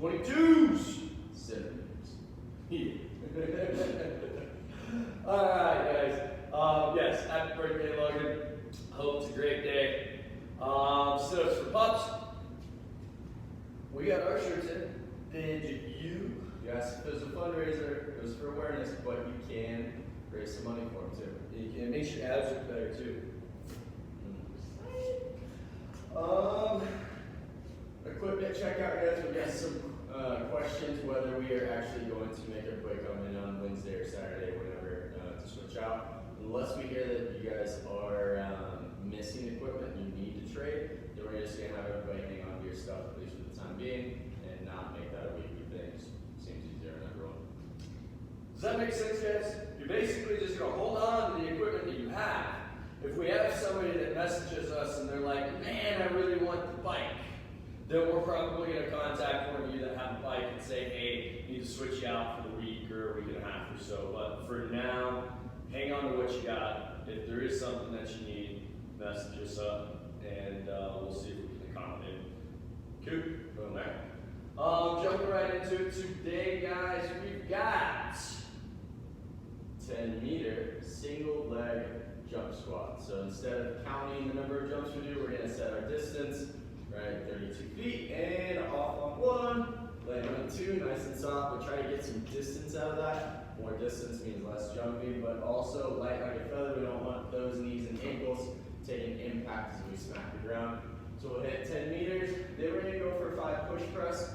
22s, centimeters. Yeah. Alright guys, yes, happy birthday Logan. Hope it's a great day. So for pups, we got our shirts in. Did you? You asked if it was a fundraiser, it was for awareness, but you can raise some money for them too. You can make your abs look better too. Equipment checkout, guys. We got some questions whether we are actually going to make a quick come in on Wednesday or Saturday, whenever to switch out. Unless we hear that you guys are missing equipment, you need to trade, then we're just gonna have everybody hang on to your stuff, at least for the time being, and not make that a weekly thing. Seems easier on everyone. Does that make sense, guys? You're basically just gonna hold on to the equipment that you have. If we have somebody that messages us and they're like, man, I really want the bike, then we're probably going to contact one of you that have a bike and say, hey, need to switch you out for the week or a week and a half or so. But for now, hang on to what you got. If there is something that you need, message us up and we'll see if we can accommodate. Cool. Going there. Jumping right into it today, guys, we've got 10-meter single leg jump squat. So instead of counting the number of jumps we do, we're going to set our distance, right, 32 feet, and off on one, land on two, nice and soft, but try to get some distance out of that. More distance means less jumping, but also light like a feather. We don't want those knees and ankles taking impact as we smack the ground. So we'll hit 10 meters, then we're going to go for 5 push press.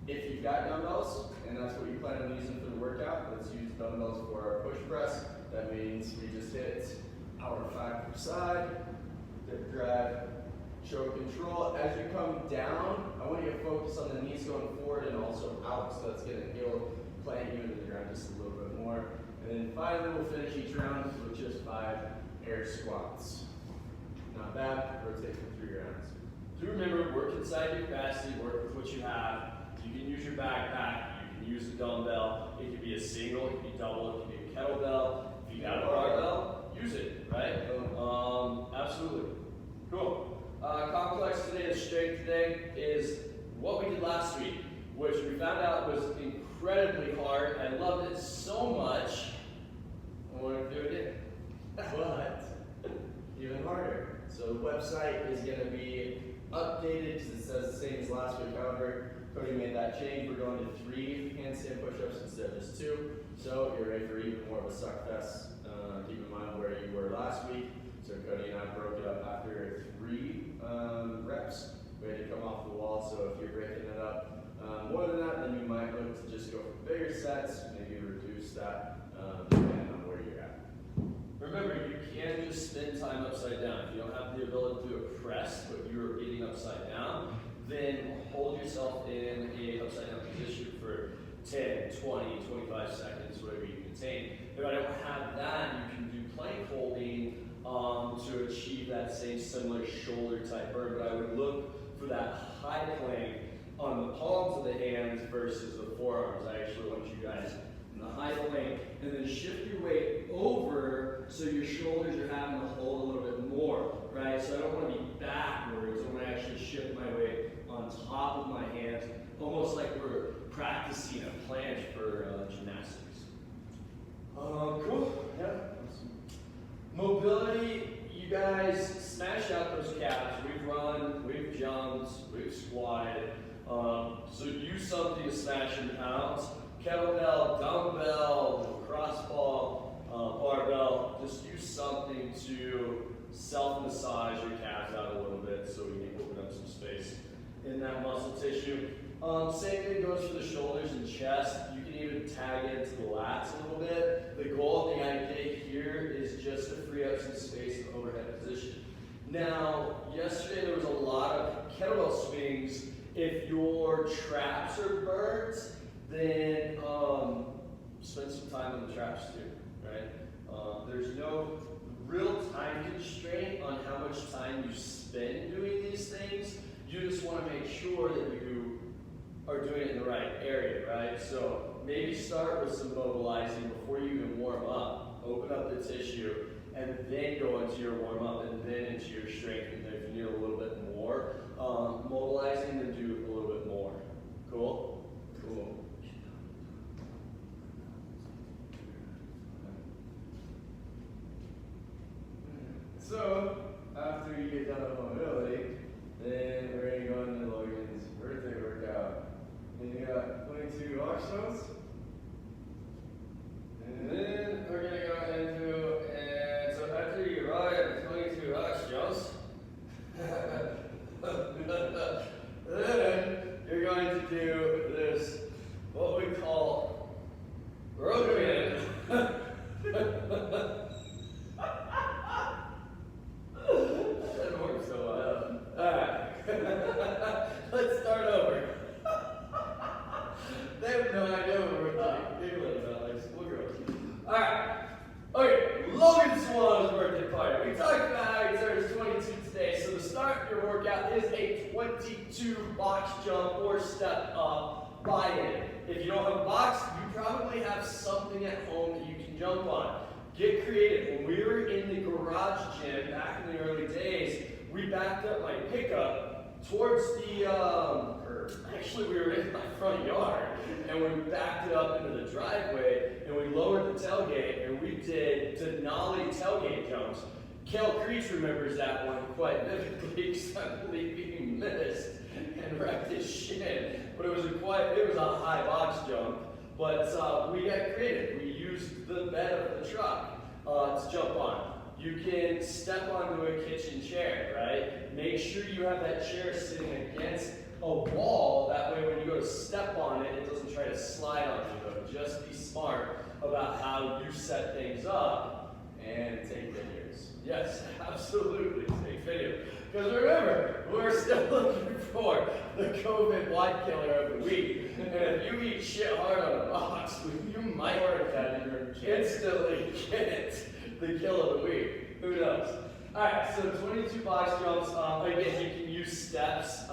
If you've got dumbbells, and that's what you plan on using for the workout, let's use dumbbells for our push press. That means we just hit our 5 per side, dip drive, choke control. As you come down, I want you to focus on the knees going forward and also out, so that's going to heal, plant you into the ground just a little bit more. And then finally, we'll finish each round with just 5 air squats. Not bad, rotate for 3 rounds. Do remember, work inside your capacity, work with what you have. You can use your backpack, you can use a dumbbell. It can be a single, it can be double, it can be a kettlebell. If you got a barbell, use it, right? Absolutely. Cool. Complex today, the strength today is what we did last week, which we found out was incredibly hard. I loved it so much, I wanted to do it again. But even harder. So the website is going to be updated because it says the same as last week. However, Cody made that change. We're going to 3 handstand push-ups instead of just 2. So you're ready for even more of a suck fest. Keep in mind where you were last week. So Cody and I broke it up after 3 reps. We had to come off the wall. So if you're breaking it up more than that, then you might look to just go for bigger sets, maybe reduce that depending on where you're at. Remember, you can just spend time upside down. If you don't have the ability to do a press, but you're getting upside down, then hold yourself in a upside down position for 10, 20, 25 seconds, whatever you can take. If I don't have that, you can do plank holding to achieve that same similar shoulder type burn, but I would look for that high plank on the palms of the hands versus the forearms. I actually want you guys in the high plank, and then shift your weight over so your shoulders are having to hold a little bit more, right? So I don't want to be backwards. I want to actually shift my weight on top of my hands, almost like we're practicing a planche for gymnastics. Cool. Yeah. Mobility, you guys smash out those calves. We've run, we've jumped, we've squatted. So use something to smash your pounds. Kettlebell, dumbbell, crossball, barbell. Just use something to self-massage your calves out a little bit so we can open up some space in that muscle tissue. Same thing goes for the shoulders and chest. You can even tag into the lats a little bit. The goal of the idea here is just to free up some space in the overhead position. Now, yesterday there was a lot of kettlebell swings. If your traps are burnt, then spend some time on the traps too, right? There's no real time constraint on how much time you spend doing these things. You just want to make sure that you are doing it in the right area, right? So maybe start with some mobilizing before you even warm up. Open up the tissue, and then go into your warm up, and then into your strength. And if you need a little bit more mobilizing, then do a little bit more. So, after you get done with mobility, then we're going to go into Logan's birthday workout. And you got 22 box jumps. And then we're going to go into, and so after you ride 22 box jumps, then you're going to do this, what we call Logan. That worked so well. Alright. Let's start over. They have no idea what we're giggling about, like schoolgirls. Alright. Okay, Logan Sawano's birthday party. We talked about how he turns 22 today, so to start your workout is a 22 box jump or step up buy-in. If you don't have a box, you probably have something at home that you can jump on. Get creative. When we were in the garage gym back in the early days, we backed up my pickup towards the, actually we were in my front yard, and we backed it up into the driveway, and we lowered the tailgate, and we did Denali tailgate jumps. Kel Creech remembers that one quite vividly, because I believe he missed and wrecked his shin. But it was a high box jump. But we got creative. We used the bed of the truck to jump on. You can step onto a kitchen chair, right? Make sure you have that chair sitting against a wall. That way when you go to step on it, it doesn't try to slide on you. But just be smart about how you set things up and take videos. Yes, absolutely, take video. Because remember, we're still looking for the COVID WOD killer of the week. And if you eat shit hard on a box, you might instantly get the kill of the week. Who knows? Alright, so 22 box jumps. Again, you can use steps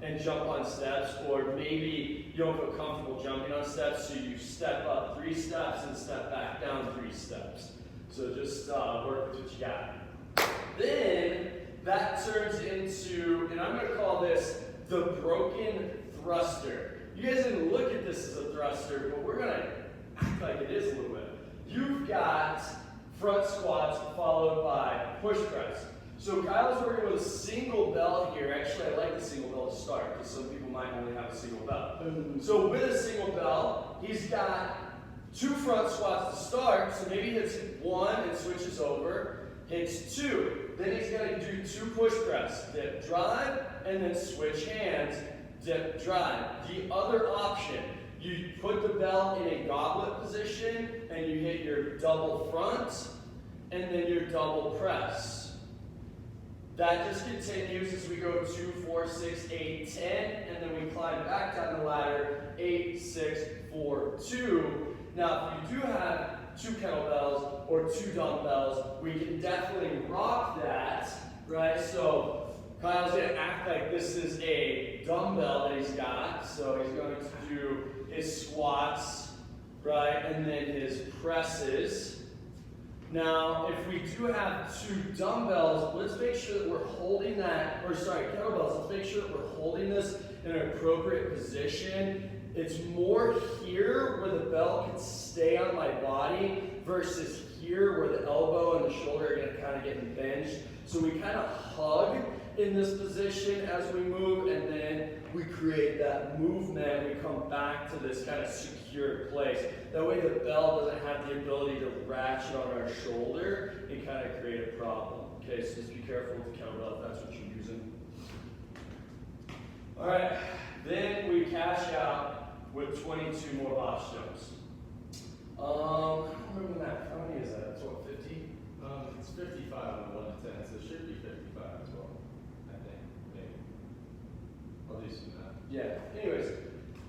and jump on steps, or maybe you don't feel comfortable jumping on steps, so you step up 3 steps and step back down 3 steps. So just work with what you got. Then that turns into, and I'm going to call this the broken thruster. You guys didn't look at this as a thruster, but we're going to act like it is a little bit. You've got front squats followed by push press. So Kyle's working with a single bell here. Actually, I like the single bell to start, because some people might only have a single bell. So with a single bell, he's got 2 front squats to start, so maybe he hits 1 and switches over, hits 2. Then he's going to do 2 push press, dip, drive, and then switch hands, dip, drive. The other option, you put the bell in a goblet position, and you hit your double front, and then your double press. That just continues as we go 2, 4, 6, 8, 10, and then we climb back down the ladder, 8, 6, 4, 2. Now, if you do have 2 kettlebells or 2 dumbbells, we can definitely rock that, right? So Kyle's going to act like this is a dumbbell that he's got. So he's going to do his squats, right? And then his presses. Now, if we do have 2 dumbbells, let's make sure that we're holding that, or sorry, kettlebells, let's make sure that we're holding this in an appropriate position. It's more here where the bell can stay on my body versus here where the elbow and the shoulder are going to kind of get impinged. So we kind of hug in this position as we move, and then we create that movement. We come back to this kind of secure place. That way the bell doesn't have the ability to ratchet on our shoulder and kind of create a problem. Okay, so just be careful with the kettlebell if that's what you're using. All right, then we cash out with 22 more box jumps. I don't remember that. How many is that? It's what, 50? It's 55 on the 1 to 10, so it should be 55 as well. I think, maybe. I'll do some math. Yeah, anyways,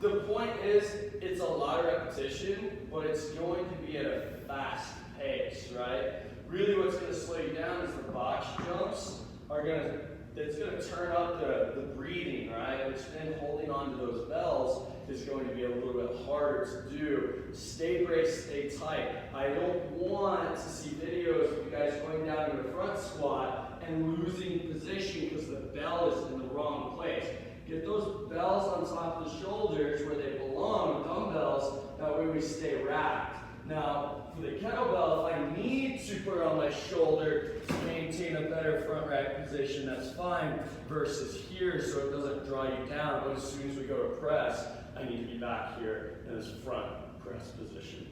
the point is, it's a lot of repetition, but it's going to be at a fast pace, right? Really what's going to slow you down is the box jumps are going to, it's going to turn up the breathing, right? Which then holding on to those bells is going to be a little bit harder to do. Stay braced, stay tight. I don't want to see videos of you guys going down to a front squat and losing position because the bell is in the wrong place. Get those bells on top of the shoulders where they belong, dumbbells, that way we stay wrapped. Now, for the kettlebell, if I need to put it on my shoulder to maintain a better front rack position, that's fine, versus here so it doesn't draw you down. But as soon as we go to press, I need to be back here in this front press position.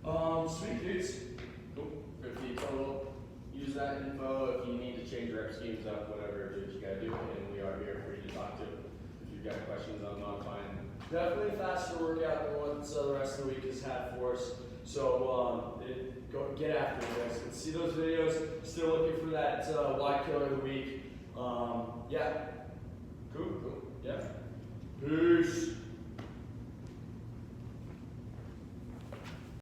Sweet dudes. Cool. 50 total. Use that info if you need to change rep schemes up, whatever it is you gotta do, and we are here for you to talk to. If you've got questions on modifying. Definitely a faster workout than what the rest of the week has had for us. So go get after it, guys. And see those videos. Still looking for that WOD killer of the week. Yeah. Cool. Yeah. Peace.